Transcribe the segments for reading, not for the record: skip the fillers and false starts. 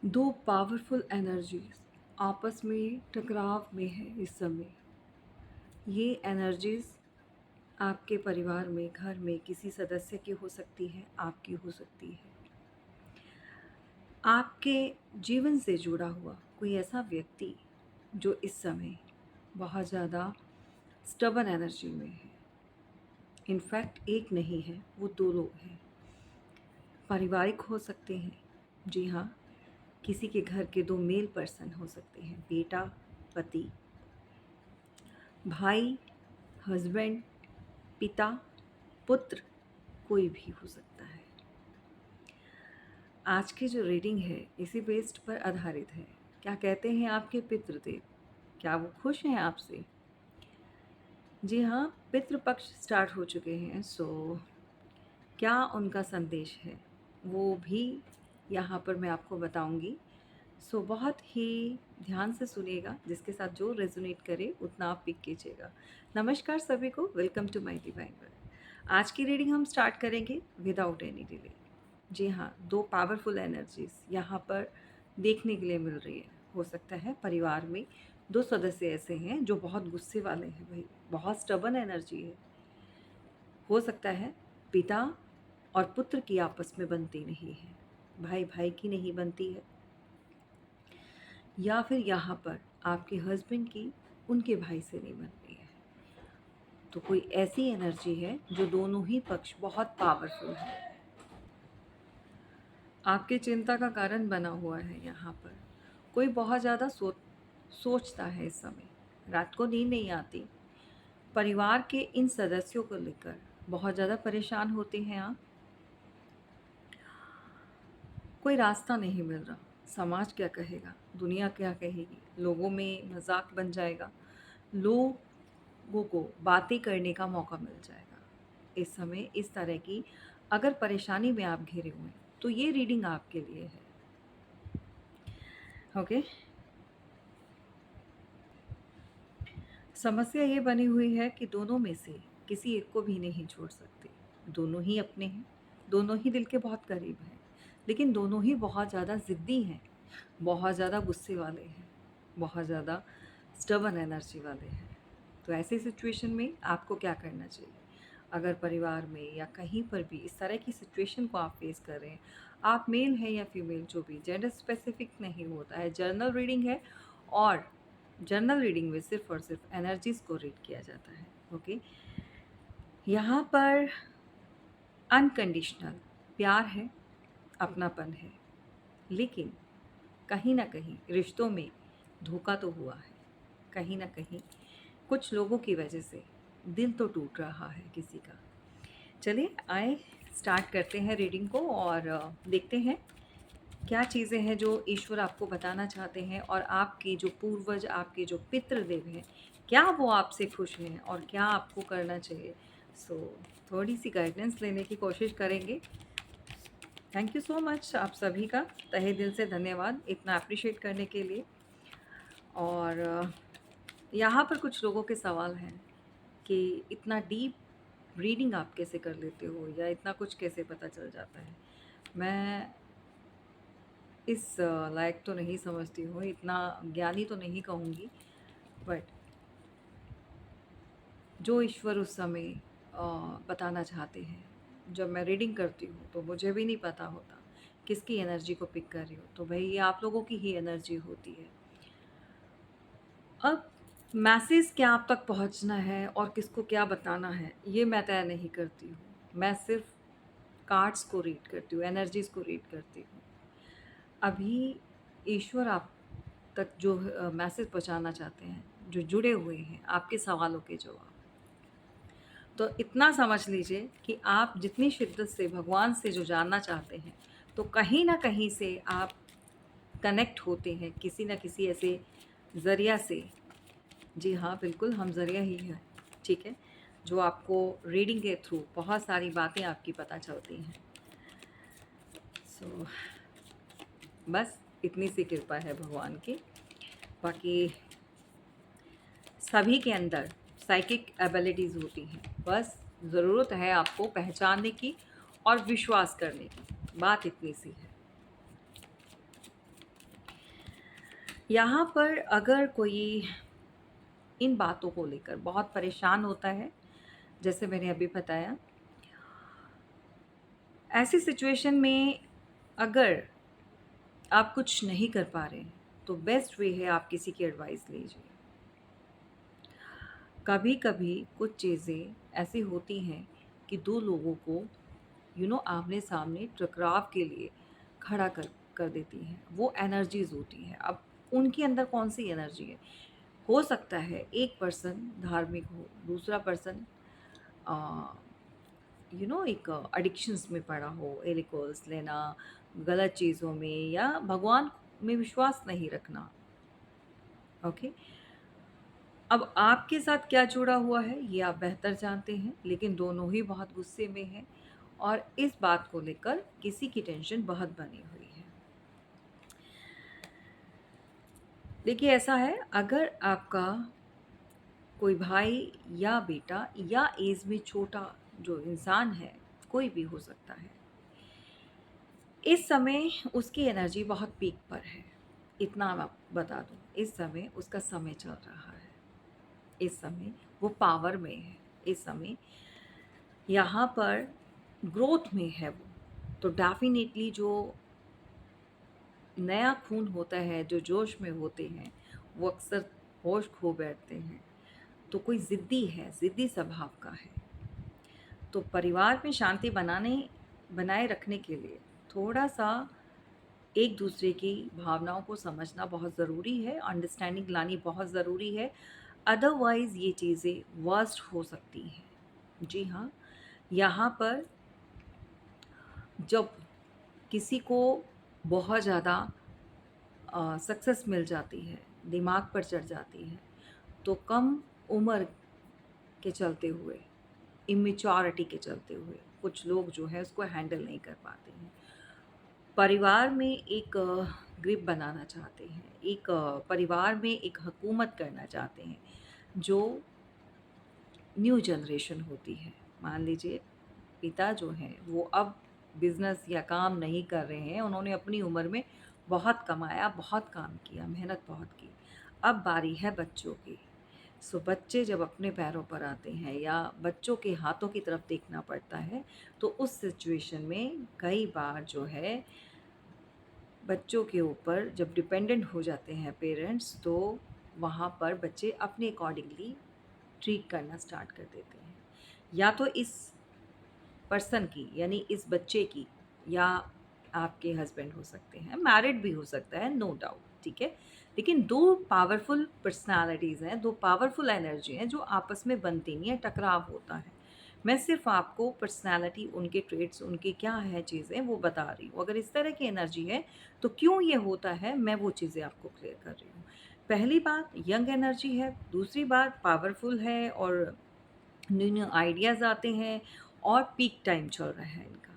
दो powerful energies आपस में टकराव में है इस समय। ये एनर्जीज आपके परिवार में, घर में किसी सदस्य की हो सकती है, आपकी हो सकती है। आपके जीवन से जुड़ा हुआ कोई ऐसा व्यक्ति जो इस समय बहुत ज़्यादा स्टबन एनर्जी में है। इनफैक्ट एक नहीं है, वो दो लोग हैं। पारिवारिक हो सकते हैं, जी हाँ। किसी के घर के दो मेल पर्सन हो सकते हैं, बेटा, पति, भाई, हस्बैंड, पिता, पुत्र, कोई भी हो सकता है। आज की जो रीडिंग है इसी बेस्ड पर आधारित है। क्या कहते हैं आपके पितृदेव? क्या वो खुश हैं आपसे? जी हाँ, पितृपक्ष स्टार्ट हो चुके हैं। क्या उनका संदेश है वो भी यहाँ पर मैं आपको बताऊंगी। बहुत ही ध्यान से सुनिएगा, जिसके साथ जो रेजोनेट करे उतना आप पिक कीजिएगा। नमस्कार सभी को, welcome to my divine world. आज की रीडिंग हम स्टार्ट करेंगे विदाउट एनी डिले। जी हाँ, दो पावरफुल एनर्जीज यहाँ पर देखने के लिए मिल रही है। हो सकता है परिवार में दो सदस्य ऐसे हैं जो बहुत गुस्से वाले हैं, भाई बहुत स्टबन एनर्जी है। हो सकता है पिता और पुत्र की आपस में बनती नहीं है, भाई भाई की नहीं बनती है, या फिर यहाँ पर आपके हस्बैंड की उनके भाई से नहीं बन रही है। तो कोई ऐसी एनर्जी है जो दोनों ही पक्ष बहुत पावरफुल है, आपके चिंता का कारण बना हुआ है। यहाँ पर कोई बहुत ज़्यादा सोचता है इस समय, रात को नींद नहीं आती। परिवार के इन सदस्यों को लेकर बहुत ज़्यादा परेशान होते हैं आप। कोई रास्ता नहीं मिल रहा, समाज क्या कहेगा, दुनिया क्या कहेगी, लोगों में मजाक बन जाएगा, लोगों को बातें करने का मौका मिल जाएगा। इस समय इस तरह की अगर परेशानी में आप घिरे हुए हैं तो ये रीडिंग आपके लिए है। ओके, समस्या ये बनी हुई है कि दोनों में से किसी एक को भी नहीं छोड़ सकते। दोनों ही अपने हैं, दोनों ही दिल के बहुत करीब हैं, लेकिन दोनों ही बहुत ज़्यादा ज़िद्दी हैं, बहुत ज़्यादा गुस्से वाले हैं, बहुत ज़्यादा स्टबन एनर्जी वाले हैं। तो ऐसी सिचुएशन में आपको क्या करना चाहिए? अगर परिवार में या कहीं पर भी इस तरह की सिचुएशन को आप फेस कर रहे हैं, आप मेल हैं या फीमेल, जो भी, जेंडर स्पेसिफिक नहीं होता है, जर्नल रीडिंग है। और जर्नल रीडिंग में सिर्फ और सिर्फ एनर्जीज को रीड किया जाता है। ओके, यहाँ पर अनकंडीशनल प्यार है, अपनापन है, लेकिन कहीं ना कहीं रिश्तों में धोखा तो हुआ है। कहीं ना कहीं कुछ लोगों की वजह से दिल तो टूट रहा है किसी का। चलिए आए, स्टार्ट करते हैं रीडिंग को और देखते हैं क्या चीज़ें हैं जो ईश्वर आपको बताना चाहते हैं, और आपके जो पूर्वज, आपके जो पितृदेव हैं, क्या वो आपसे खुश हैं और क्या आपको करना चाहिए। थोड़ी सी गाइडेंस लेने की कोशिश करेंगे। थैंक यू सो मच आप सभी का, तहे दिल से धन्यवाद इतना अप्रिशिएट करने के लिए। और यहाँ पर कुछ लोगों के सवाल हैं कि इतना डीप रीडिंग आप कैसे कर लेते हो, या इतना कुछ कैसे पता चल जाता है। मैं इस लायक तो नहीं समझती हूँ, इतना ज्ञानी तो नहीं कहूँगी, बट जो ईश्वर उस समय बताना चाहते हैं। जब मैं रीडिंग करती हूँ तो मुझे भी नहीं पता होता किसकी एनर्जी को पिक कर रही हूँ, तो भाई ये आप लोगों की ही एनर्जी होती है। अब मैसेज क्या आप तक पहुँचना है और किसको क्या बताना है, ये मैं तय नहीं करती हूँ। मैं सिर्फ कार्ड्स को रीड करती हूँ, एनर्जीज को रीड करती हूँ। अभी ईश्वर आप तक जो मैसेज पहुंचाना चाहते हैं, जो जुड़े हुए हैं आपके सवालों के जवाब, तो इतना समझ लीजिए कि आप जितनी शिद्दत से भगवान से जो जानना चाहते हैं, तो कहीं ना कहीं से आप कनेक्ट होते हैं किसी न किसी ऐसे ज़रिया से। जी हाँ, बिल्कुल हम ज़रिया ही हैं, ठीक है, जो आपको रीडिंग के थ्रू बहुत सारी बातें आपकी पता चलती हैं। सो बस इतनी सी कृपा है भगवान की। बाकी सभी के अंदर साइकिक एबिलिटीज़ होती हैं, बस ज़रूरत है आपको पहचानने की और विश्वास करने की, बात इतनी सी है। यहाँ पर अगर कोई इन बातों को लेकर बहुत परेशान होता है, जैसे मैंने अभी बताया, ऐसी सिचुएशन में अगर आप कुछ नहीं कर पा रहे हैं, तो बेस्ट वे है आप किसी की एडवाइस लीजिए। कभी-कभी कुछ चीज़ें ऐसी होती हैं कि 2 लोगों को आमने-सामने टकराव के लिए खड़ा कर कर देती हैं। वो एनर्जीज़ होती हैं। अब उनके अंदर कौन-सी एनर्जी है? हो सकता है एक पर्सन धार्मिक हो, दूसरा पर्सन अ, एक एडिक्शंस में पड़ा हो, एल्कोहल्स लेना, गलत चीज़ों में या भगवान में विश्वास नहीं रखना, ओके? अब आपके साथ क्या जुड़ा हुआ है, ये आप बेहतर जानते हैं, लेकिन दोनों ही बहुत गुस्से में हैं और इस बात को लेकर किसी की टेंशन बहुत बनी हुई है। देखिए ऐसा है, अगर आपका कोई भाई या बेटा या एज में छोटा जो इंसान है, कोई भी हो सकता है, इस समय उसकी एनर्जी बहुत पीक पर है। इतना मैं बता दूँ, इस समय उसका समय चल रहा है। इस समय वो पावर में है। इस समय यहाँ पर ग्रोथ में है वो। तो डेफ़िनेटली जो नया खून होता है, जो जोश में होते हैं, वो अक्सर होश खो बैठते हैं। तो कोई ज़िद्दी है, ज़िद्दी स्वभाव का है। तो परिवार में शांति बनाए रखने के लिए थोड़ा-सा एक दूसरे की भावनाओं को समझना बहुत ज़रूरी है, अंडरस्टैंडिंग लानी बहुत ज़रूरी है, अदरवाइज़ ये चीज़ें वर्स्ट हो सकती हैं। जी हाँ, यहाँ पर जब किसी को बहुत ज़्यादा सक्सेस मिल जाती है, दिमाग पर चढ़ जाती है, तो कम उम्र के चलते हुए, इमैच्योरिटी के चलते हुए, कुछ लोग जो है उसको हैंडल नहीं कर पाते हैं। परिवार में एक ग्रिप बनाना चाहते हैं, एक परिवार में एक हुकूमत करना चाहते हैं, जो न्यू जनरेशन होती है। मान लीजिए पिता जो हैं वो अब बिज़नेस या काम नहीं कर रहे हैं, उन्होंने अपनी उम्र में बहुत कमाया, बहुत काम किया, मेहनत बहुत की। अब बारी है बच्चों की। सो बच्चे जब अपने पैरों पर आते हैं या बच्चों के हाथों की तरफ देखना पड़ता है, तो उस सिचुएशन में कई बार जो है बच्चों के ऊपर जब डिपेंडेंट हो जाते हैं पेरेंट्स, तो वहाँ पर बच्चे अपने अकॉर्डिंगली ट्रीट करना स्टार्ट कर देते हैं। या तो इस पर्सन की यानी इस बच्चे की, या आपके हस्बैंड हो सकते हैं, मैरिड भी हो सकता है, नो डाउट, ठीक है। लेकिन दो पावरफुल पर्सनालिटीज़ हैं, दो पावरफुल एनर्जी हैं जो आपस में बनती नहीं है, टकराव होता है। मैं सिर्फ आपको पर्सनालिटी, उनके ट्रेड्स, उनकी क्या है चीज़ें वो बता रही हूँ। अगर इस तरह की एनर्जी है तो क्यों ये होता है, मैं वो चीज़ें आपको क्लियर कर रही हूँ। पहली बात यंग एनर्जी है, दूसरी बात पावरफुल है और न्यू न्यू आइडियाज़ आते हैं और पीक टाइम चल रहा है इनका,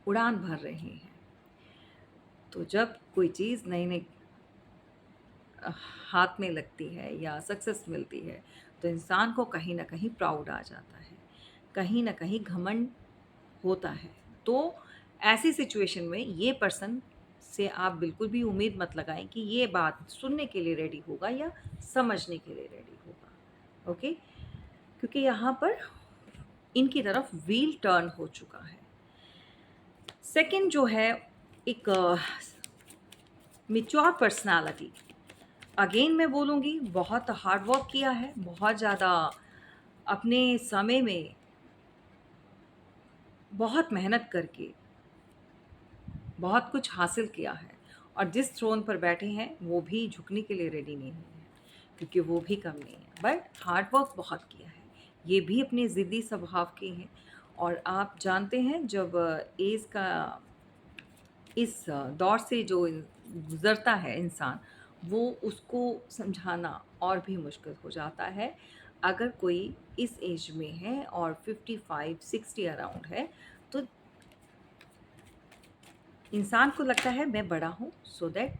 उड़ान भर रहे हैं। तो जब कोई चीज़ नई नई हाथ में लगती है या सक्सेस मिलती है, तो इंसान को कहीं न कहीं प्राउड आ जाता है, कहीं न कहीं घमंड होता है। तो ऐसी सिचुएशन में ये पर्सन से आप बिल्कुल भी उम्मीद मत लगाएँ कि ये बात सुनने के लिए रेडी होगा या समझने के लिए रेडी होगा, ओके? क्योंकि यहाँ पर इनकी तरफ व्हील टर्न हो चुका है। सेकंड जो है, एक मैच्योर पर्सनैलिटी। अगेन मैं बोलूँगी बहुत हार्ड वर्क किया है, बहुत ज़्यादा अपने समय में बहुत मेहनत करके बहुत कुछ हासिल किया है और जिस थ्रोन पर बैठे हैं वो भी झुकने के लिए रेडी नहीं है, क्योंकि वो भी कम नहीं है, बट हार्ड वर्क बहुत किया है। ये भी अपने ज़िद्दी स्वभाव के हैं और आप जानते हैं जब एज का इस दौर से जो गुज़रता है इंसान, वो उसको समझाना और भी मुश्किल हो जाता है। अगर कोई इस एज में है और 55-60 अराउंड है, तो इंसान को लगता है मैं बड़ा हूँ, सो दैट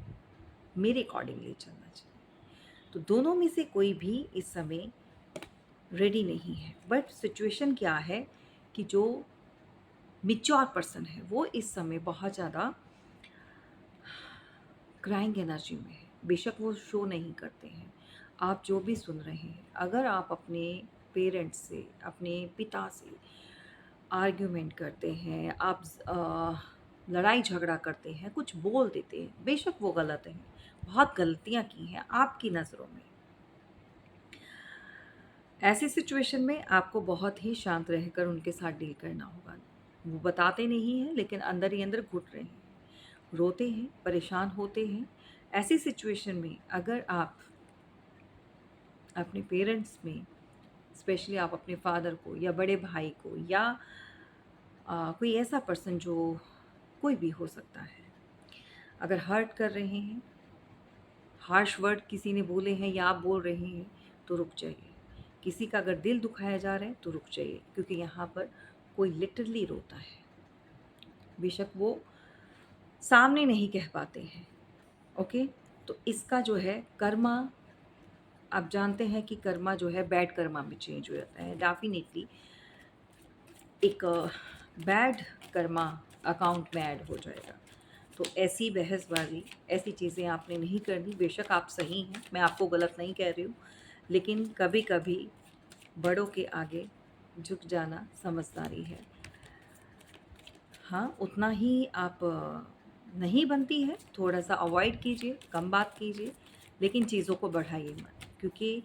मेरे अकॉर्डिंगली चलना चाहिए। तो दोनों में से कोई भी इस समय रेडी नहीं है। बट सिचुएशन क्या है कि जो मैच्योर पर्सन है वो इस समय बहुत ज़्यादा क्राइंग एनर्जी में है। बेशक वो शो नहीं करते हैं। आप जो भी सुन रहे हैं, अगर आप अपने पेरेंट्स से, अपने पिता से आर्ग्यूमेंट करते हैं, आप लड़ाई झगड़ा करते हैं, कुछ बोल देते हैं, बेशक वो गलत है, बहुत गलतियाँ की हैं आपकी नज़रों में। ऐसी सिचुएशन में आपको बहुत ही शांत रहकर उनके साथ डील करना होगा। वो बताते नहीं हैं लेकिन अंदर ही अंदर घुट रहे हैं, रोते हैं, परेशान होते हैं। ऐसी सिचुएशन में अगर आप अपने पेरेंट्स में, स्पेशली आप अपने फादर को या बड़े भाई को या कोई ऐसा पर्सन जो कोई भी हो सकता है, अगर हर्ट कर रहे हैं, हार्श वर्ड किसी ने बोले हैं या आप बोल रहे हैं, तो रुक जाइए। किसी का अगर दिल दुखाया जा रहा है तो रुक जाइए, क्योंकि यहाँ पर कोई लिटरली रोता है। बेशक वो सामने नहीं कह पाते हैं। ओके, तो इसका जो है कर्मा, आप जानते हैं कि कर्मा जो है बैड कर्मा में चेंज हो जाता है। डेफिनेटली एक बैड कर्मा अकाउंट में ऐड हो जाएगा। तो ऐसी बहसबाजी, ऐसी चीज़ें आपने नहीं करनी। बेशक आप सही हैं, मैं आपको गलत नहीं कह रही हूँ, लेकिन कभी कभी बड़ों के आगे झुक जाना समझदारी है। हाँ, उतना ही आप नहीं बनती है, थोड़ा-सा अवॉइड कीजिए, कम बात कीजिए, लेकिन चीज़ों को बढ़ाइए मत। क्योंकि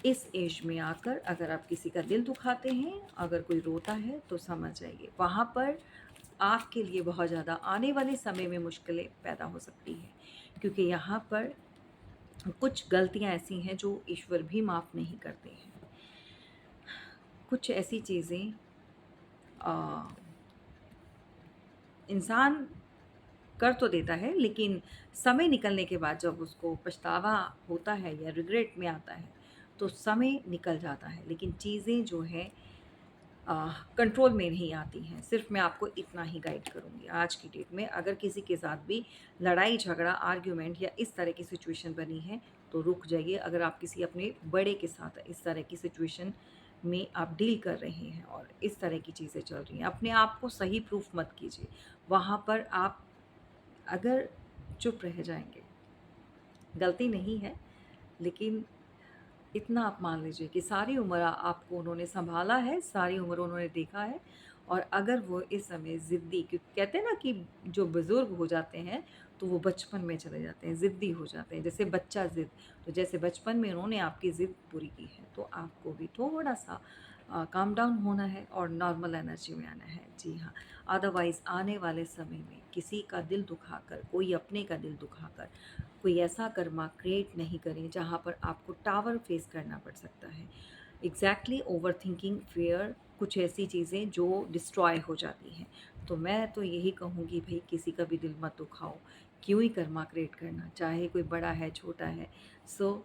इस एज में आकर अगर आप किसी का दिल दुखाते हैं, अगर कोई रोता है, तो समझ जाइए वहाँ पर आपके लिए बहुत ज़्यादा आने वाले समय में मुश्किलें पैदा हो सकती हैं। क्योंकि यहाँ पर कुछ गलतियाँ ऐसी हैं जो ईश्वर भी माफ़ नहीं करते हैं। कुछ ऐसी चीज़ें इंसान कर तो देता है, लेकिन समय निकलने के बाद जब उसको पछतावा होता है या रिग्रेट में आता है, तो समय निकल जाता है, लेकिन चीज़ें जो हैं कंट्रोल में नहीं आती हैं। सिर्फ मैं आपको इतना ही गाइड करूँगी। आज की डेट में अगर किसी के साथ भी लड़ाई झगड़ा, आर्ग्यूमेंट या इस तरह की सिचुएशन बनी है, तो रुक जाइए। अगर आप किसी अपने बड़े के साथ इस तरह की सिचुएशन में आप डील कर रहे हैं और इस तरह की चीज़ें चल रही हैं, अपने आप को सही प्रूफ मत कीजिए। वहाँ पर आप अगर चुप रह जाएँगे, गलती नहीं है, लेकिन इतना आप मान लीजिए कि सारी उम्र आपको उन्होंने सँभाला है, सारी उम्र उन्होंने देखा है, और अगर वो इस समय ज़िद्दी, क्योंकि कहते हैं ना कि जो बुज़ुर्ग हो जाते हैं, तो वो बचपन में चले जाते हैं, ज़िद्दी हो जाते हैं, जैसे बच्चा ज़िद। तो जैसे बचपन में उन्होंने आपकी ज़िद पूरी की है, तो आपको भी थोड़ा-सा काम डाउन होना है और नॉर्मल एनर्जी में आना है। जी हाँ, अदरवाइज़ आने वाले समय में किसी का दिल दुखाकर, कोई अपने का दिल दुखाकर, कोई ऐसा कर्मा क्रिएट नहीं करें जहाँ पर आपको टावर फेस करना पड़ सकता है। एग्जैक्टली ओवरथिंकिंग, फियर, कुछ ऐसी चीज़ें जो डिस्ट्रॉय हो जाती हैं। तो मैं तो यही कहूँगी, भई किसी का भी दिल मत दुखाओ, क्यों ही कर्मा क्रिएट करना, चाहे कोई बड़ा है, छोटा है। सो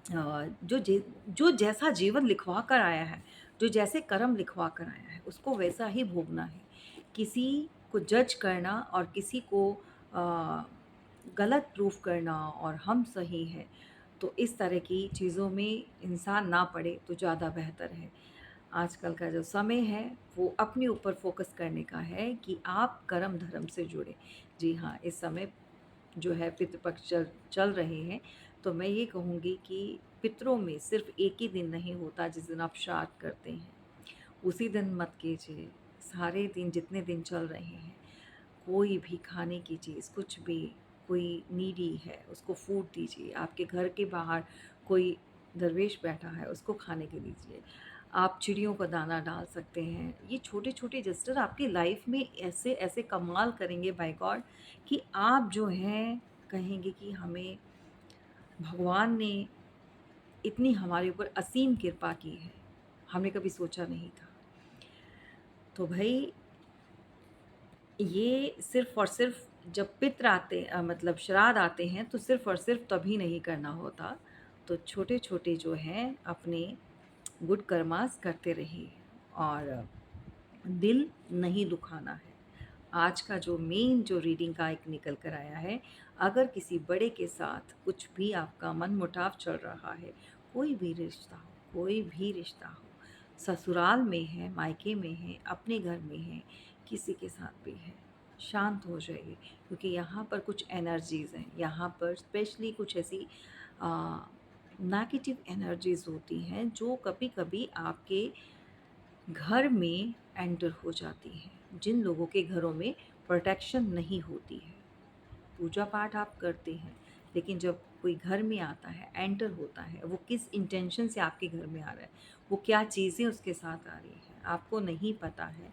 जो जैसा जीवन लिखवा कर आया है, जो जैसे कर्म लिखवा कर आया है, उसको वैसा ही भोगना है। किसी को जज करना और किसी को अ, गलत प्रूफ करना और हम सही हैं, तो इस तरह की चीज़ों में इंसान ना पड़े तो ज़्यादा बेहतर है। आजकल का जो समय है, वो अपने ऊपर फ़ोकस करने का है कि आप कर्म धर्म से जुड़ें। जी हाँ, इस समय जो है पितृपक्ष चल चल रहे हैं, तो मैं ये कहूँगी कि पितरों में सिर्फ़ एक ही दिन नहीं होता जिस दिन आप श्राद्ध करते हैं, उसी दिन मत कीजिए। सारे दिन जितने दिन चल रहे हैं, कोई भी खाने की चीज़, कुछ भी, कोई नीडी है, उसको फूड दीजिए। आपके घर के बाहर कोई दरवेश बैठा है, उसको खाने के दीजिए। आप चिड़ियों का दाना डाल सकते हैं। ये छोटे-छोटे जेस्चर आपकी लाइफ़ में ऐसे-ऐसे कमाल करेंगे बाय गॉड, कि आप जो हैं कहेंगे कि हमें भगवान ने इतनी हमारे ऊपर असीम कृपा की है, हमने कभी सोचा नहीं था। तो भई ये सिर्फ़ और सिर्फ़ जब पितृ आते मतलब श्राद्ध आते हैं, तो सिर्फ़ और सिर्फ़ तभी नहीं करना होता। तो छोटे-छोटे जो हैं अपने गुड कर्मास करते रहिए और दिल नहीं दुखाना है। आज का जो मेन जो रीडिंग का एक निकल कर आया है, अगर किसी बड़े के साथ कुछ भी आपका मनमुटाव चल रहा है, कोई भी रिश्ता हो, ससुराल में है, मायके में है, अपने घर में है, किसी के साथ भी है, शांत हो जाइए, क्योंकि यहाँ पर कुछ एनर्जीज़ हैं, यहाँ पर स्पेशली कुछ ऐसी नेगेटिव एनर्जीज़ होती हैं जो कभी-कभी आपके घर में एंटर हो जाती हैं। जिन लोगों के घरों में प्रोटेक्शन नहीं होती है, पूजा पाठ आप करते हैं, लेकिन जब कोई घर में आता है, एंटर होता है, वो किस इंटेंशन से आपके घर में आ रहा है, वो क्या चीज़ें उसके साथ आ रही हैं, आपको नहीं पता है।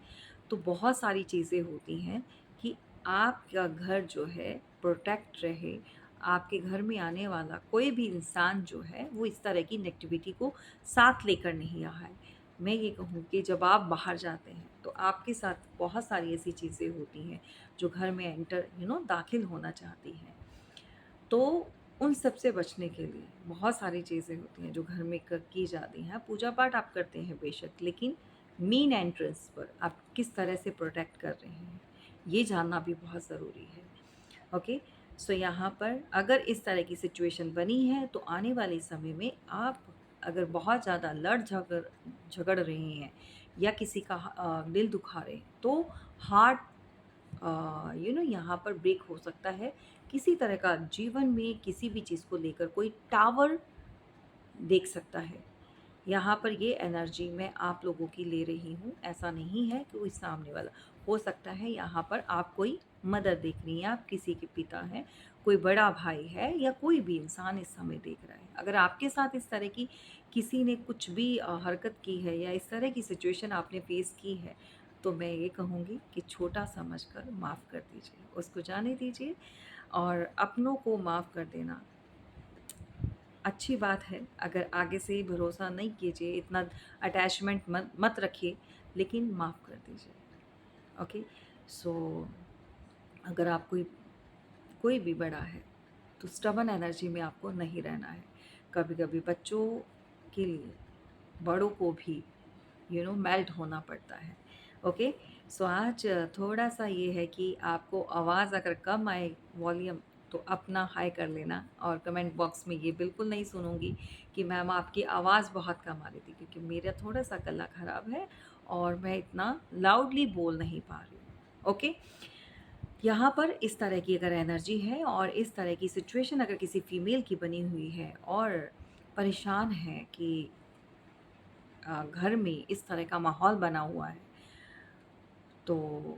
तो बहुत सारी चीज़ें होती हैं कि आपका घर जो है प्रोटेक्ट रहे, आपके घर में आने वाला कोई भी इंसान जो है, वो इस तरह की नेगेटिविटी को साथ लेकर नहीं रहा है। मैं ये कहूँ कि जब आप बाहर जाते हैं, तो आपके साथ बहुत सारी ऐसी चीज़ें होती हैं जो घर में एंटर दाखिल होना चाहती हैं। तो उन सब से बचने के लिए बहुत सारी चीज़ें होती हैं जो घर में की जाती हैं। पूजा पाठ आप करते हैं बेशक, लेकिन मेन एंट्रेंस पर आप किस तरह से प्रोटेक्ट कर रहे हैं, ये जानना भी बहुत ज़रूरी है। ओके, सो यहाँ पर अगर इस तरह की सिचुएशन बनी है, तो आने वाले समय में आप अगर बहुत ज़्यादा लड़ झगड़ झगड़ रहे हैं या किसी का दिल दुखा रहे हैं, तो हार्ट यहाँ पर ब्रेक हो सकता है। किसी तरह का जीवन में किसी भी चीज़ को लेकर कोई टावर देख सकता है। यहाँ पर ये एनर्जी मैं आप लोगों की ले रही हूँ, ऐसा नहीं है कि कोई सामने वाला। हो सकता है यहाँ पर आप कोई मदर देख रही हैं, आप किसी के पिता हैं, कोई बड़ा भाई है या कोई भी इंसान इस समय देख रहा है। अगर आपके साथ इस तरह की किसी ने कुछ भी हरकत की है या इस तरह की सिचुएशन आपने फेस की है, तो मैं ये कहूँगी कि छोटा समझकर माफ़ कर दीजिए, उसको जाने दीजिए। और अपनों को माफ़ कर देना अच्छी बात है। अगर आगे से भरोसा नहीं कीजिए, इतना अटैचमेंट मत मत रखिए, लेकिन माफ़ कर दीजिए। ओके, सो अगर आप कोई कोई भी बड़ा है, तो स्टबन एनर्जी में आपको नहीं रहना है। कभी-कभी बच्चों के लिए बड़ों को भी मेल्ट होना पड़ता है। ओके, सो आज थोड़ा-सा ये है कि आपको आवाज़ अगर कम आए वॉल्यूम, तो अपना हाई कर लेना। और कमेंट बॉक्स में ये बिल्कुल नहीं सुनूँगी कि मैम आपकी आवाज़ बहुत कम आ रही थी, क्योंकि मेरा थोड़ा-सा गला ख़राब है और मैं इतना लाउडली बोल नहीं पा रही हूँ। ओके? यहाँ पर इस तरह की अगर एनर्जी है और इस तरह की सिचुएशन अगर किसी फीमेल की बनी हुई है और परेशान है कि घर में इस तरह का माहौल बना हुआ है, तो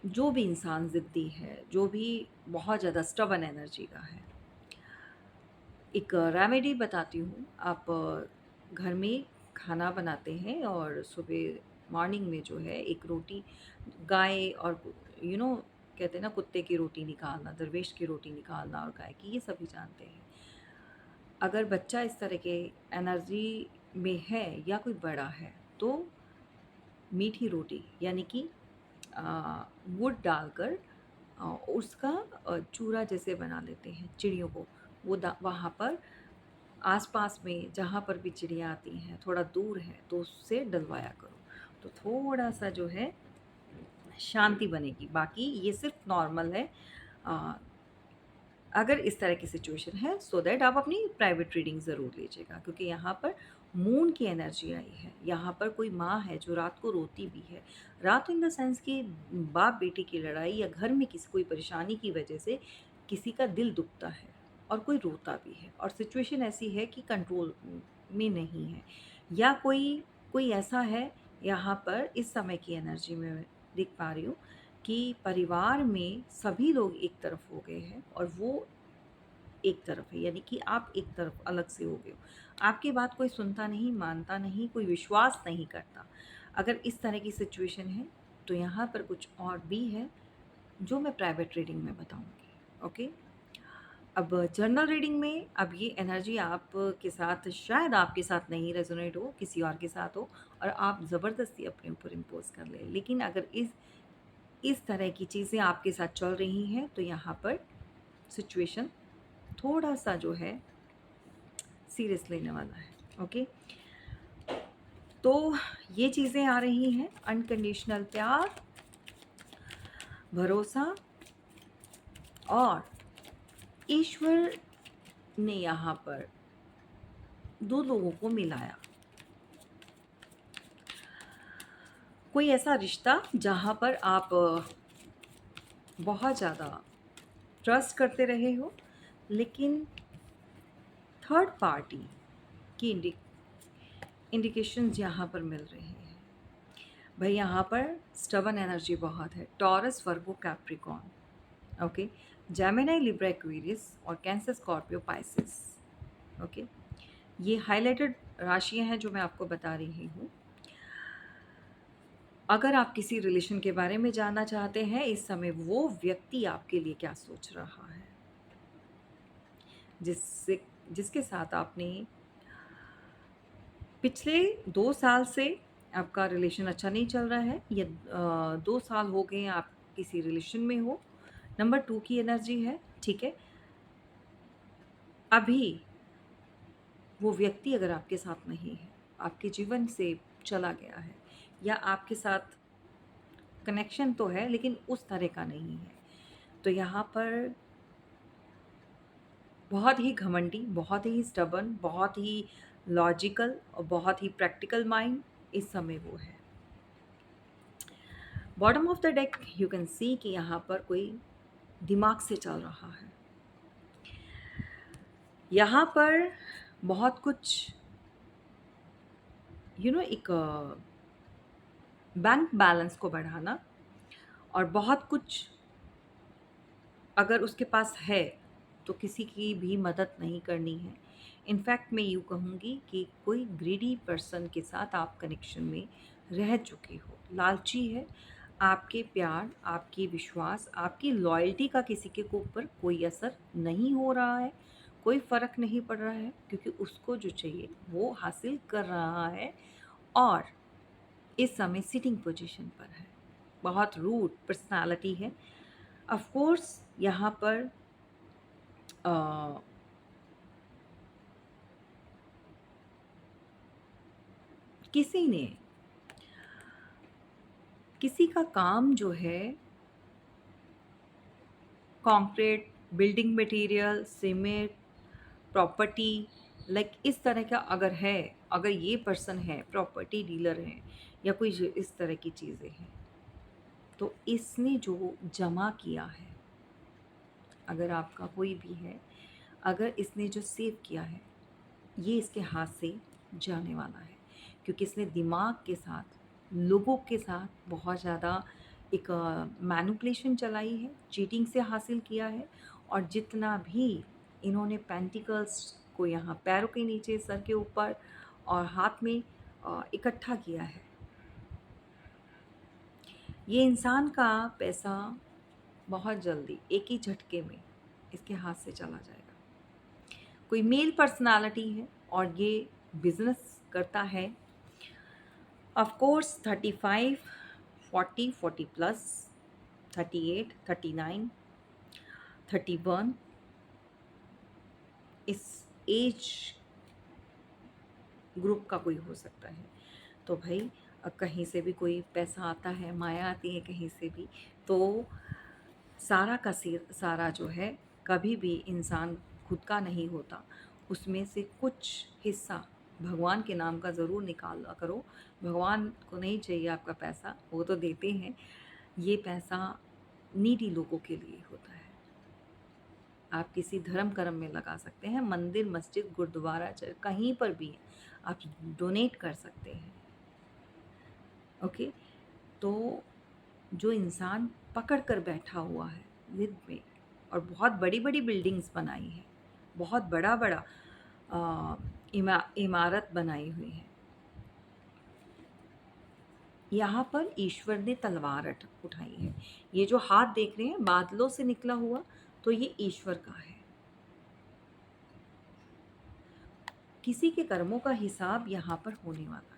जो भी इंसान ज़िद्दी है, जो भी बहुत ज़्यादा स्टबन एनर्जी का है, एक रेमेडी बताती हूँ। आप घर में खाना बनाते हैं और सुबह मॉर्निंग में जो है एक रोटी, गाय और यू नो कहते हैं ना, कुत्ते की रोटी निकालना, दरवेश की रोटी निकालना और गाय की, ये सभी जानते हैं। अगर बच्चा इस तरह के एनर्जी में है या कोई बड़ा है, तो मीठी रोटी यानी कि वुड डालकर उसका चूरा जैसे बना लेते हैं चिड़ियों को। वो वहाँ पर आसपास में जहाँ पर भी चिड़िया आती हैं, थोड़ा दूर है, तो उससे डलवाया करो, तो थोड़ा सा जो है शांति बनेगी। बाकी ये सिर्फ नॉर्मल है। अ, अगर इस तरह की सिचुएशन है, सो दैट आप अपनी प्राइवेट रीडिंग ज़रूर लीजिएगा, क्योंकि यहाँ पर मून की एनर्जी आई है। यहाँ पर कोई माँ है जो रात को रोती भी है। रात इन द सेंस कि बाप बेटी की लड़ाई या घर में किसी कोई परेशानी की वजह से किसी का दिल दुखता है और कोई रोता भी है और सिचुएशन ऐसी है कि कंट्रोल में नहीं है, या कोई कोई ऐसा है। यहाँ पर इस समय की एनर्जी में मैं देख पा रही हूँ कि परिवार में सभी लोग एक तरफ हो गए हैं और वो एक तरफ है, यानी कि आप एक तरफ अलग से हो गए हो। आपकी बात कोई सुनता नहीं, मानता नहीं, कोई विश्वास नहीं करता। अगर इस तरह की सिचुएशन है, तो यहाँ पर कुछ और भी है जो मैं प्राइवेट रीडिंग में बताऊँगी। ओके? अब जनरल रीडिंग में अब ये एनर्जी आपके साथ, शायद आपके साथ नहीं रेजोनेट हो, किसी और के साथ हो और आप ज़बरदस्ती अपने ऊपर इम्पोज़ कर लें। लेकिन अगर इस तरह की चीज़ें आपके साथ चल रही हैं, तो यहाँ पर सिचुएशन थोड़ा-सा जो है सीरियस लेने वाला है। ओके? तो ये चीज़ें आ रही हैं, अनकंडीशनल प्यार, भरोसा, और ईश्वर ने यहाँ पर 2 लोगों को मिलाया। कोई ऐसा रिश्ता जहाँ पर आप बहुत ज़्यादा ट्रस्ट करते रहे हो, लेकिन थर्ड पार्टी की इंडिकेशंस यहाँ पर मिल रही हैं। भाई यहाँ पर स्टबन एनर्जी बहुत है। Taurus, Virgo, Capricorn, okay, Gemini, Libra, Aquarius और कैंसर, स्कॉर्पियो, पाइसिस। ओके, ये हाइलाइटेड राशियाँ हैं जो मैं आपको बता रही हूँ। अगर आप किसी रिलेशन के बारे में जानना चाहते हैं इस समय वो व्यक्ति आपके लिए क्या सोच रहा है, जिसके साथ आपने पिछले 2 साल से आपका रिलेशन अच्छा नहीं चल रहा है, या 2 साल हो गए आप किसी रिलेशन में हो। नंबर 2 की एनर्जी है, ठीक है। अभी वो व्यक्ति अगर आपके साथ नहीं है, आपके जीवन से चला गया है, या आपके साथ कनेक्शन तो है लेकिन उस तरह का नहीं है, तो यहाँ पर बहुत ही घमंडी, बहुत ही स्टबर्न, बहुत ही लॉजिकल और बहुत ही प्रैक्टिकल माइंड इस समय वो है। Bottom of the deck you can see कि यहाँ पर कोई दिमाग से चल रहा है। यहाँ पर बहुत कुछ एक बैंक बैलेंस को बढ़ाना, और बहुत कुछ अगर उसके पास है तो किसी की भी मदद नहीं करनी है। इनफैक्ट मैं यूँ कहूँगी कि कोई ग्रीडी पर्सन के साथ आप कनेक्शन में रह चुके हो, लालची है, आपके प्यार, आपकी विश्वास, आपकी लॉयल्टी का किसी के ऊपर कोई असर नहीं हो रहा है, कोई फ़र्क नहीं पड़ रहा है, क्योंकि उसको जो चाहिए वो हासिल कर रहा है, और इस समय सिटिंग पोजीशन पर है। बहुत रूड पर्सनालिटी है। ऑफ कोर्स यहाँ पर अ, किसी ने किसी का काम जो है concrete, building material, cement, property, like इस तरह का अगर है, अगर ये पर्सन है, प्रॉपर्टी डीलर है, या कोई इस तरह की चीज़ें हैं, तो इसने जो जमा किया है, अगर आपका कोई भी है, अगर इसने जो सेव किया है, ये इसके हाथ से जाने वाला है, क्योंकि इसने दिमाग के साथ, लोगों के साथ बहुत ज़्यादा एक मैनिपुलेशन चलाई है, चीटिंग से हासिल किया है, और जितना भी इन्होंने पेंटिकल्स को यहाँ पैरों के नीचे, सर के ऊपर और हाथ में इकट्ठा किया है, ये इंसान का पैसा बहुत जल्दी एक ही झटके में इसके हाथ से चला जाएगा। कोई मेल पर्सनालिटी है और ये बिजनेस करता है। ऑफ कोर्स 35, 40, 40 प्लस, 38, 39, 31, इस एज ग्रुप का कोई हो सकता है। तो भाई कहीं से भी कोई पैसा आता है, माया आती है कहीं से भी, तो सारा का सारा जो है, कभी भी इंसान खुद का नहीं होता, उसमें से कुछ हिस्सा भगवान के नाम का ज़रूर निकाला करो। भगवान को नहीं चाहिए आपका पैसा, वो तो देते हैं। ये पैसा नीडी लोगों के लिए होता है। आप किसी धर्म कर्म में लगा सकते हैं, मंदिर, मस्जिद, गुरुद्वारा, चर्च, कहीं पर भी आप डोनेट कर सकते हैं। ओके, तो जो इंसान पकड़ कर बैठा हुआ है जिद में, और बहुत बड़ी बड़ी बिल्डिंग्स बनाई है, बहुत बड़ा बड़ा इमारत बनाई हुई है, यहाँ पर ईश्वर ने तलवार उठाई है। ये जो हाथ देख रहे हैं बादलों से निकला हुआ, तो ये ईश्वर का है। किसी के कर्मों का हिसाब यहाँ पर होने वाला है।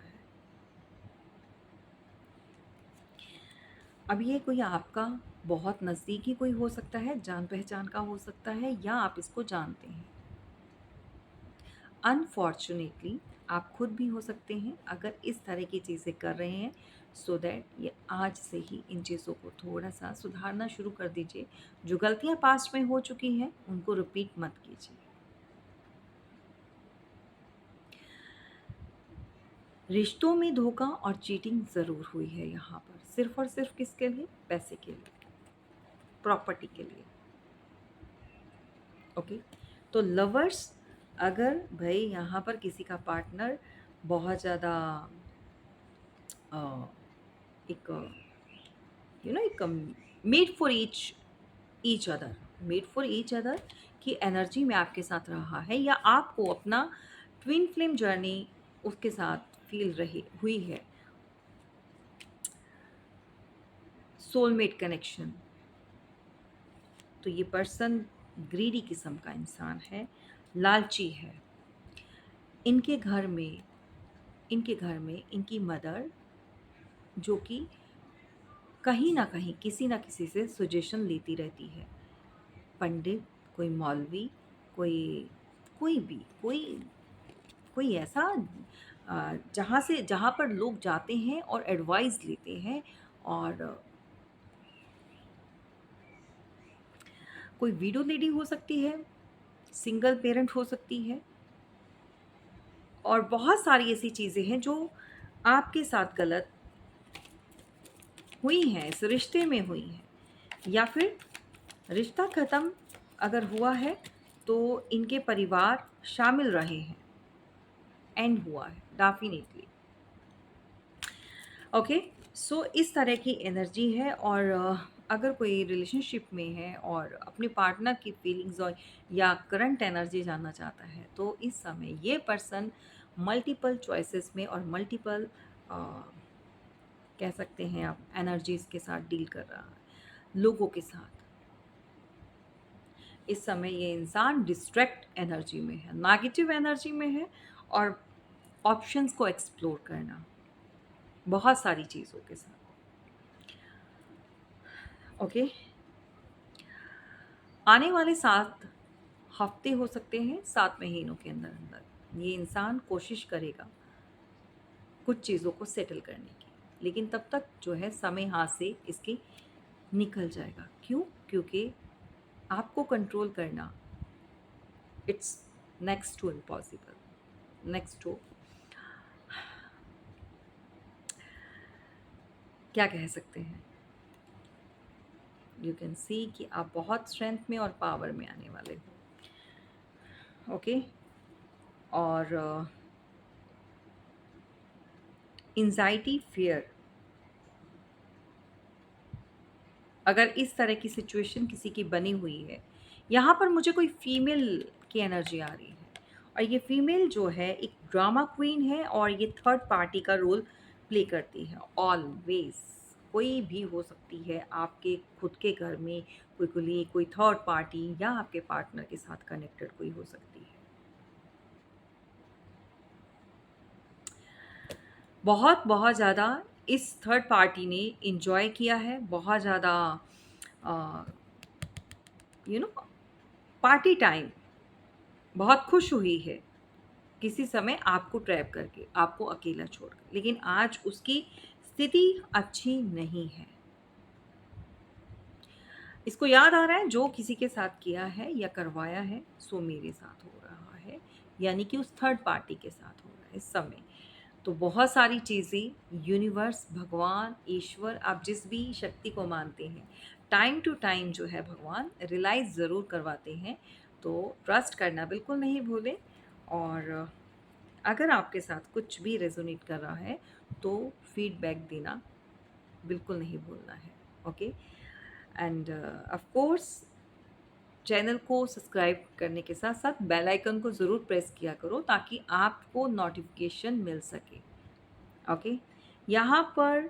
अब ये कोई आपका बहुत नज़दीकी कोई हो सकता है, जान पहचान का हो सकता है, या आप इसको जानते हैं। अनफॉर्चुनेटली आप खुद भी हो सकते हैं अगर इस तरह की चीज़ें कर रहे हैं, सो दैट ये आज से ही इन चीज़ों को थोड़ा सा सुधारना शुरू कर दीजिए। जो गलतियाँ पास्ट में हो चुकी हैं उनको रिपीट मत कीजिए। रिश्तों में धोखा और चीटिंग ज़रूर हुई है यहाँ पर, सिर्फ़ और सिर्फ़ किसके लिए? पैसे के लिए, प्रॉपर्टी के लिए। ओके, तो लवर्स, अगर भाई यहाँ पर किसी का पार्टनर बहुत ज़्यादा एक एक made for each other, made for each other की एनर्जी में आपके साथ रहा है, या आपको अपना ट्विन फ्लेम जर्नी उसके साथ फील रही हुई है, सोलमेट कनेक्शन, तो ये पर्सन ग्रीडी किस्म का इंसान है, लालची है। इनके घर में इनकी मदर, जो कि कहीं ना कहीं किसी ना किसी से सजेशन लेती रहती है, पंडित, कोई मौलवी, कोई कोई भी कोई कोई ऐसा जहाँ पर लोग जाते हैं और एडवाइस लेते हैं, और कोई विडो लेडी हो सकती है, सिंगल पेरेंट हो सकती है, और बहुत सारी ऐसी चीज़ें हैं जो आपके साथ गलत हुई हैं, इस रिश्ते में हुई हैं, या फिर रिश्ता ख़त्म अगर हुआ है तो इनके परिवार शामिल रहे हैं, एंड हुआ है डेफिनेटली। ओके, सो इस तरह की एनर्जी है, और अगर कोई रिलेशनशिप में है और अपने पार्टनर की फीलिंग्स और या करंट एनर्जी जानना चाहता है, तो इस समय ये पर्सन मल्टीपल चॉइसेस में और मल्टीपल कह सकते हैं आप एनर्जीज के साथ डील कर रहा है, लोगों के साथ। इस समय ये इंसान डिस्ट्रैक्ट एनर्जी में है, नेगेटिव एनर्जी में है, और ऑप्शंस को एक्सप्लोर करना बहुत सारी चीज़ों के साथ। ओके, आने वाले 7 हफ्ते हो सकते हैं, 7 महीनों के अंदर अंदर ये इंसान कोशिश करेगा कुछ चीज़ों को सेटल करने की, लेकिन तब तक जो है समय हाथ से इसके निकल जाएगा। क्यों? क्योंकि आपको कंट्रोल करना it's next to impossible, next to क्या कह सकते हैं, यू कैन सी कि आप बहुत स्ट्रेंथ में और पावर में आने वाले हो। ओके, और एंजाइटी, फियर, अगर इस तरह की सिचुएशन किसी की बनी हुई है, यहाँ पर मुझे कोई फीमेल की एनर्जी आ रही है, और ये फीमेल जो है एक ड्रामा क्वीन है, और ये थर्ड पार्टी का रोल प्ले करती है ऑलवेज। कोई भी हो सकती है, आपके खुद के घर में कोई कुलीग, कोई थर्ड पार्टी, या आपके पार्टनर के साथ कनेक्टेड कोई हो सकती है। बहुत बहुत ज़्यादा इस थर्ड पार्टी ने इंजॉय किया है, बहुत ज़्यादा यू नो पार्टी टाइम, बहुत खुश हुई है किसी समय आपको ट्रैप करके, आपको अकेला छोड़कर, लेकिन आज उसकी स्थिति अच्छी नहीं है। इसको याद आ रहा है जो किसी के साथ किया है या करवाया है, सो मेरे साथ हो रहा है, यानी कि उस थर्ड पार्टी के साथ हो रहा है इस समय। तो बहुत सारी चीज़ें यूनिवर्स, भगवान, ईश्वर, आप जिस भी शक्ति को मानते हैं, टाइम टू टाइम जो है भगवान रियलाइज़ ज़रूर करवाते हैं। तो ट्रस्ट करना बिल्कुल नहीं भूलें, और अगर आपके साथ कुछ भी रेजोनेट कर रहा है तो फीडबैक देना बिल्कुल नहीं भूलना है। Okay, end of course channel को सब्सक्राइब करने के साथ साथ बेल आइकन को ज़रूर प्रेस किया करो, ताकि आपको नोटिफिकेशन मिल सके। ओके, यहाँ पर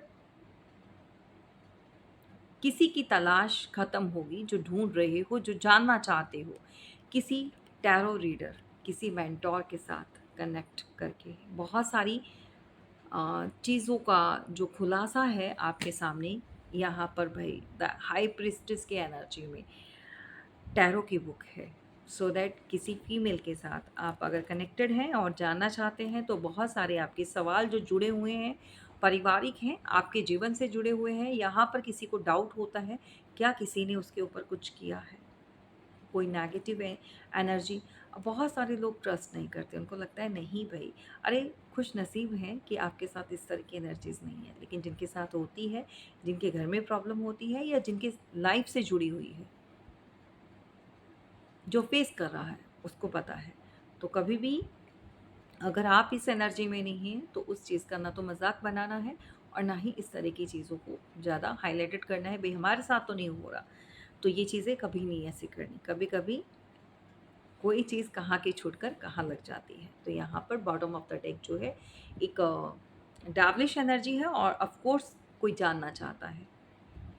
किसी की तलाश ख़त्म होगी, जो ढूंढ रहे हो, जो जानना चाहते हो, किसी टैरो रीडर, किसी मेंटोर के साथ कनेक्ट करके बहुत सारी चीज़ों का जो खुलासा है आपके सामने, यहाँ पर भाई द हाई प्रिस्टेस के एनर्जी में टैरो की बुक है। सो दैट किसी फीमेल के साथ आप अगर कनेक्टेड हैं और जानना चाहते हैं, तो बहुत सारे आपके सवाल जो जुड़े हुए हैं, पारिवारिक हैं, आपके जीवन से जुड़े हुए हैं, यहाँ पर किसी को डाउट होता है क्या किसी ने उसके ऊपर कुछ किया है, कोई नेगेटिव एनर्जी। बहुत सारे लोग ट्रस्ट नहीं करते, उनको लगता है नहीं भाई, अरे खुश नसीब हैं कि आपके साथ इस तरह की एनर्जीज़ नहीं है, लेकिन जिनके साथ होती है, जिनके घर में प्रॉब्लम होती है या जिनके लाइफ से जुड़ी हुई है, जो फेस कर रहा है उसको पता है। तो कभी भी अगर आप इस एनर्जी में नहीं हैं तो उस चीज़ का ना तो मजाक बनाना है और ना ही इस तरह की चीज़ों को ज़्यादा हाईलाइटेड करना है, भाई हमारे साथ तो नहीं हो रहा। तो ये चीज़ें कभी नहीं ऐसी करनी। कभी कभी कोई चीज़ कहाँ की छूटकर कहाँ लग जाती है। तो यहाँ पर बॉटम ऑफ द डेक जो है एक डार्विश एनर्जी है और ऑफ कोर्स कोई जानना चाहता है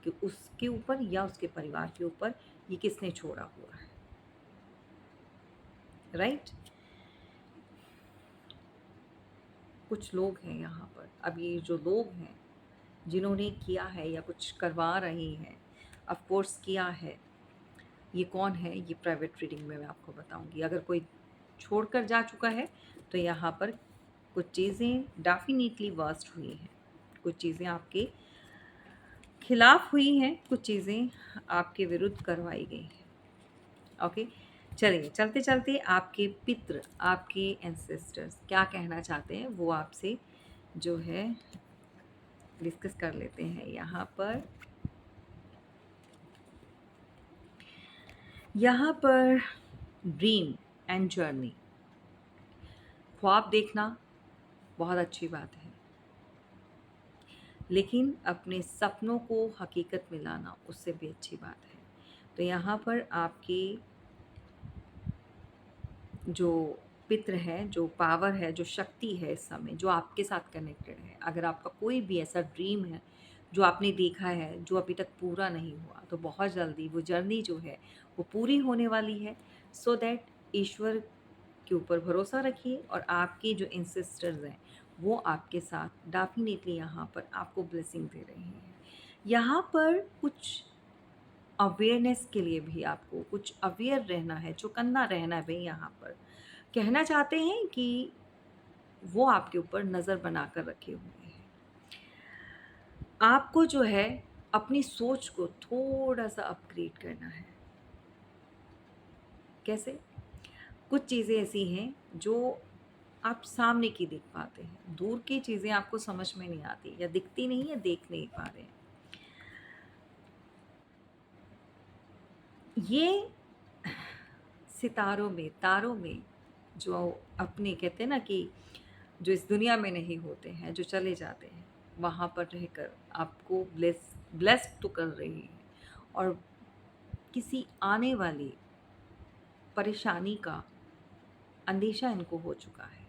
कि उसके ऊपर या उसके परिवार के ऊपर ये किसने छोड़ा हुआ है, राइट। कुछ लोग हैं यहाँ पर, अब ये जो लोग हैं जिन्होंने किया है या कुछ करवा रही हैं, ऑफ कोर्स किया है, ये कौन है ये प्राइवेट रीडिंग में मैं आपको बताऊंगी। अगर कोई छोड़कर जा चुका है तो यहाँ पर कुछ चीज़ें डेफिनेटली वर्स्ट हुई हैं, कुछ चीज़ें आपके खिलाफ हुई हैं, कुछ चीज़ें आपके विरुद्ध करवाई गई हैं। ओके, चलिए चलते चलते आपके पितृ, आपके एंसेस्टर्स क्या कहना चाहते हैं वो आपसे जो है डिस्कस कर लेते हैं। यहाँ पर ड्रीम एंड जर्नी, ख्वाब देखना बहुत अच्छी बात है, लेकिन अपने सपनों को हकीकत में लाना उससे भी अच्छी बात है। तो यहाँ पर आपकी जो पितृ है, जो पावर है, जो शक्ति है इस समय जो आपके साथ कनेक्टेड है, अगर आपका कोई भी ऐसा ड्रीम है जो आपने देखा है जो अभी तक पूरा नहीं हुआ, तो बहुत जल्दी वो जर्नी जो है वो पूरी होने वाली है। सो दैट ईश्वर के ऊपर भरोसा रखिए और आपके जो इंसिस्टर्स हैं वो आपके साथ डेफिनेटली यहाँ पर आपको ब्लेसिंग दे रहे हैं। यहाँ पर कुछ अवेयरनेस के लिए भी आपको कुछ अवेयर रहना है, चौकन्ना रहना है। भाई यहाँ पर कहना चाहते हैं कि वो आपके ऊपर नज़र बनाकर रखे हुए हैं। आपको जो है अपनी सोच को थोड़ा सा अपग्रेड करना है। कैसे? कुछ चीज़ें ऐसी हैं जो आप सामने की देख पाते हैं, दूर की चीज़ें आपको समझ में नहीं आती या दिखती नहीं है, देख नहीं पा रहे हैं। ये सितारों में, तारों में जो अपने कहते हैं ना कि जो इस दुनिया में नहीं होते हैं, जो चले जाते हैं, वहाँ पर रहकर आपको ब्लेस्ड तो कर रही हैं और किसी आने वाली परेशानी का अंदेशा इनको हो चुका है।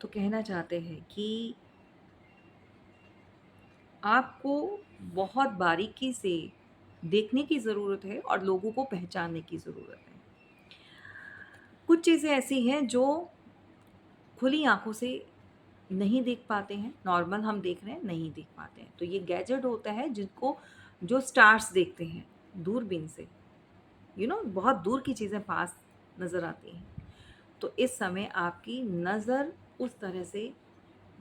तो कहना चाहते हैं कि आपको बहुत बारीकी से देखने की ज़रूरत है और लोगों को पहचानने की ज़रूरत है। कुछ चीज़ें ऐसी हैं जो खुली आंखों से नहीं देख पाते हैं, नॉर्मल हम देख रहे हैं नहीं देख पाते हैं। तो ये गैजेट होता है जिनको जो स्टार्स देखते हैं दूरबीन से, बहुत दूर की चीज़ें पास नज़र आती हैं। तो इस समय आपकी नज़र उस तरह से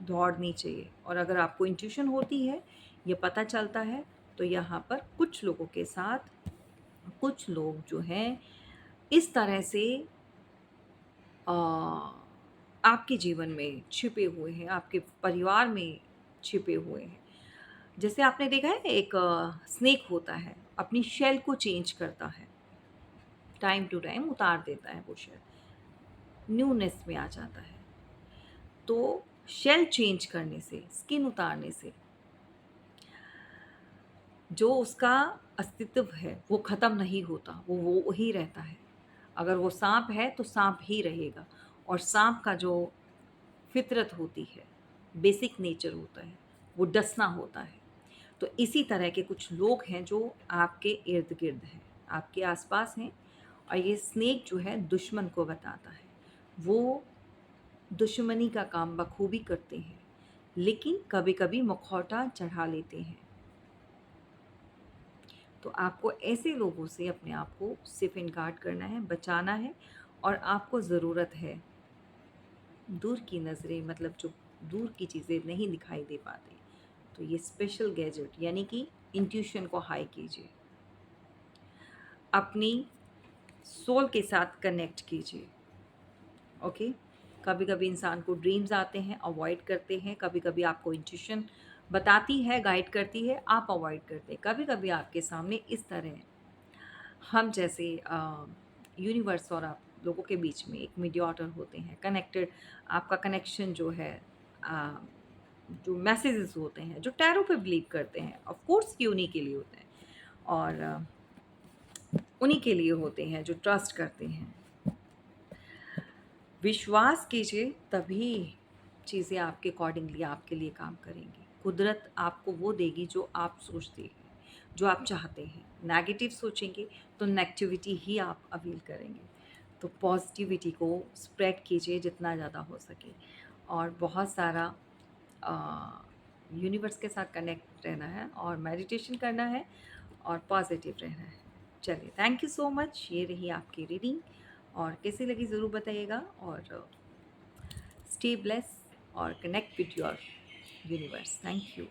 दौड़नी चाहिए और अगर आपको इंट्यूशन होती है, ये पता चलता है, तो यहाँ पर कुछ लोगों के साथ कुछ लोग जो हैं इस तरह से अ, आपके जीवन में छिपे हुए हैं, आपके परिवार में छिपे हुए हैं। जैसे आपने देखा है एक स्नेक होता है, अपनी शेल को चेंज करता है, टाइम टू टाइम उतार देता है वो शेल, न्यूनेस में आ जाता है। तो शेल चेंज करने से, स्किन उतारने से जो उसका अस्तित्व है वो ख़त्म नहीं होता, वो ही रहता है। अगर वो सांप है तो सांप ही रहेगा और सांप का जो फितरत होती है, बेसिक नेचर होता है, वो डसना होता है। तो इसी तरह के कुछ लोग हैं जो आपके इर्द गिर्द हैं, आपके आसपास हैं और ये स्नेक जो है दुश्मन को बताता है। वो दुश्मनी का काम बखूबी करते हैं, लेकिन कभी कभी मुखौटा चढ़ा लेते हैं। तो आपको ऐसे लोगों से अपने आप को सेफ इन गार्ड करना है, बचाना है और आपको ज़रूरत है दूर की नज़रें, मतलब जो दूर की चीज़ें नहीं दिखाई दे पाती, तो ये स्पेशल गैजेट यानी कि इंट्यूशन को हाई कीजिए, अपनी सोल के साथ कनेक्ट कीजिए। ओके, कभी कभी इंसान को ड्रीम्स आते हैं, अवॉइड करते हैं। कभी कभी आपको इंट्यूशन बताती है, गाइड करती है, आप अवॉइड करते हैं। कभी कभी आपके सामने इस तरह हम जैसे यूनिवर्स और आप लोगों के बीच में एक मीडिएटर होते हैं, कनेक्टेड। आपका कनेक्शन जो है, अ, जो मैसेजेस होते हैं, जो टैरो पे बिलीव करते हैं, ऑफ कोर्स कि उन्हीं के लिए होते हैं, और उन्हीं के लिए होते हैं जो ट्रस्ट करते हैं। विश्वास कीजिए, तभी चीज़ें आपके अकॉर्डिंगली आपके लिए काम करेंगी। कुदरत आपको वो देगी जो आप सोचते हैं, जो आप चाहते हैं। नेगेटिव सोचेंगे तो नेगेटिविटी ही आप अवील करेंगे। तो पॉजिटिविटी को स्प्रेड कीजिए जितना ज़्यादा हो सके, और बहुत सारा यूनिवर्स के साथ कनेक्ट रहना है, और मेडिटेशन करना है, और पॉजिटिव रहना है। चलिए, थैंक यू सो मच। ये रही आपकी रीडिंग, और कैसी लगी ज़रूर बताइएगा, और स्टे ब्लेस और connect with your universe. Thank you.